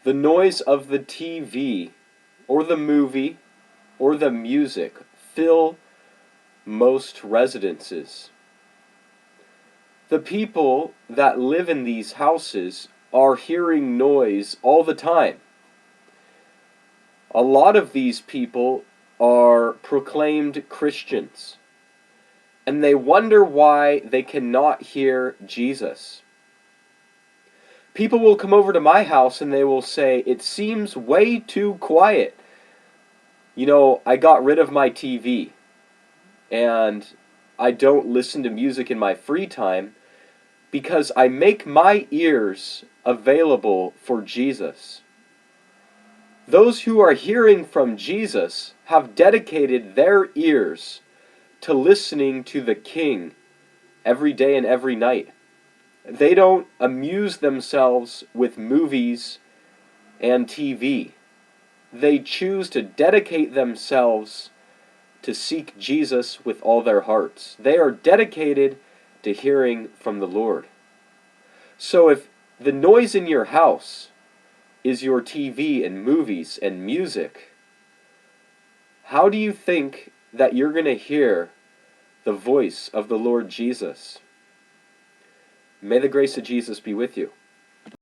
The noise of the TV, or the movie, or the music fill most residences. The people that live in these houses are hearing noise all the time. A lot of these people are proclaimed Christians, and they wonder why they cannot hear Jesus. People will come over to my house and they will say, "It seems way too quiet. You know, I got rid of my TV, and I don't listen to music in my free time because I make my ears available for Jesus." Those who are hearing from Jesus have dedicated their ears to listening to the King every day and every night. They don't amuse themselves with movies and TV. They choose to dedicate themselves to seek Jesus with all their hearts. They are dedicated to hearing from the Lord. So if the noise in your house is your TV and movies and music, how do you think that you're going to hear the voice of the Lord Jesus? May the grace of Jesus be with you.